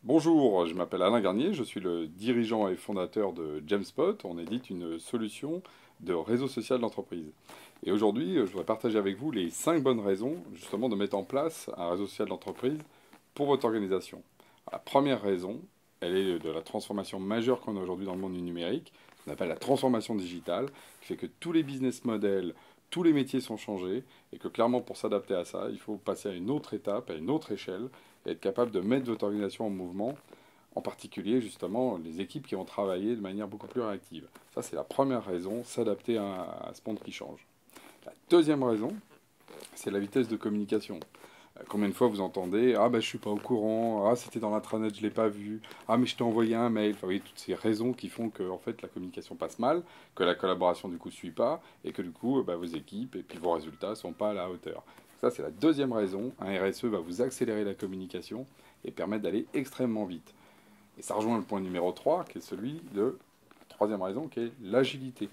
Bonjour, je m'appelle Alain Garnier, je suis le dirigeant et fondateur de Jamspot. On édite une solution de réseau social d'entreprise. Et aujourd'hui, je voudrais partager avec vous les 5 bonnes raisons justement de mettre en place un réseau social d'entreprise pour votre organisation. La première raison, elle est de la transformation majeure qu'on a aujourd'hui dans le monde du numérique, ce qu'on appelle la transformation digitale, qui fait que tous les business models, tous les métiers sont changés, et que clairement pour s'adapter à ça, il faut passer à une autre étape, à une autre échelle, et être capable de mettre votre organisation en mouvement, en particulier justement les équipes qui vont travailler de manière beaucoup plus réactive. Ça, c'est la première raison, s'adapter à ce monde qui change. La deuxième raison, c'est la vitesse de communication. Combien de fois vous entendez «Ah ben je suis pas au courant», «Ah c'était dans l'intranet, je l'ai pas vu», «Ah mais je t'ai envoyé un mail». Enfin, vous voyez, toutes ces raisons qui font que en fait, la communication passe mal, que la collaboration du coup ne suit pas, et que du coup vos équipes et puis vos résultats ne sont pas à la hauteur. Ça, c'est la deuxième raison. Un RSE va vous accélérer la communication et permettre d'aller extrêmement vite. Et ça rejoint le point numéro 3, qui est celui de la troisième raison, qui est l'agilité.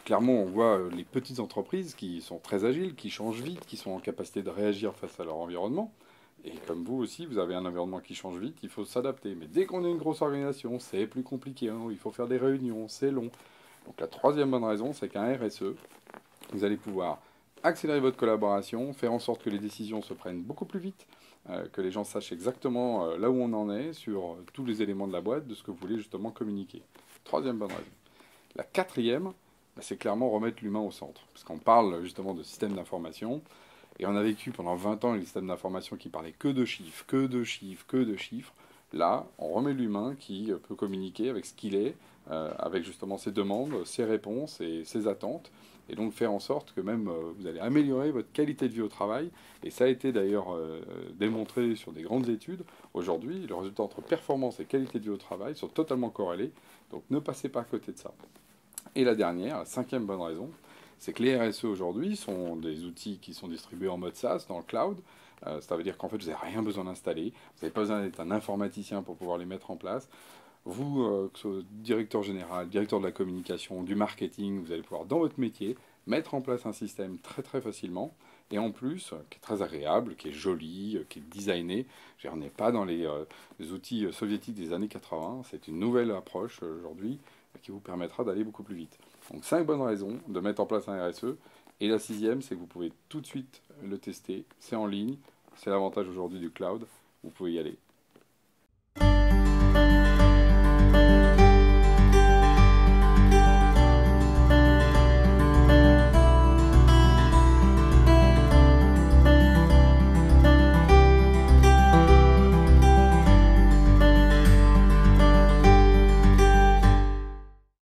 Clairement, on voit les petites entreprises qui sont très agiles, qui changent vite, qui sont en capacité de réagir face à leur environnement. Et comme vous aussi, vous avez un environnement qui change vite, il faut s'adapter. Mais dès qu'on est une grosse organisation, c'est plus compliqué, hein, il faut faire des réunions, c'est long. Donc la troisième bonne raison, c'est qu'un RSE, vous allez pouvoir accélérer votre collaboration, faire en sorte que les décisions se prennent beaucoup plus vite, que les gens sachent exactement là où on en est sur tous les éléments de la boîte, de ce que vous voulez justement communiquer. Troisième bonne raison. La quatrième, c'est clairement remettre l'humain au centre. Parce qu'on parle justement de système d'information, et on a vécu pendant 20 ans les systèmes d'information qui parlaient que de chiffres, que de chiffres, que de chiffres. Là, on remet l'humain qui peut communiquer avec ce qu'il est, avec justement ses demandes, ses réponses et ses attentes, et donc faire en sorte que même vous allez améliorer votre qualité de vie au travail. Et ça a été d'ailleurs démontré sur des grandes études. Aujourd'hui, le résultat entre performance et qualité de vie au travail sont totalement corrélés, donc ne passez pas à côté de ça. Et la dernière, la cinquième bonne raison, c'est que les RSE aujourd'hui sont des outils qui sont distribués en mode SaaS dans le cloud. Ça veut dire qu'en fait, vous n'avez rien besoin d'installer, vous n'avez pas besoin d'être un informaticien pour pouvoir les mettre en place. Vous, que ce soit directeur général, directeur de la communication, du marketing, vous allez pouvoir, dans votre métier, mettre en place un système très très facilement, et en plus, qui est très agréable, qui est joli, qui est designé. On n'est pas dans les outils soviétiques des années 80, c'est une nouvelle approche aujourd'hui qui vous permettra d'aller beaucoup plus vite. Donc 5 bonnes raisons de mettre en place un RSE, et la sixième, c'est que vous pouvez tout de suite le tester, c'est en ligne, c'est l'avantage aujourd'hui du cloud, vous pouvez y aller.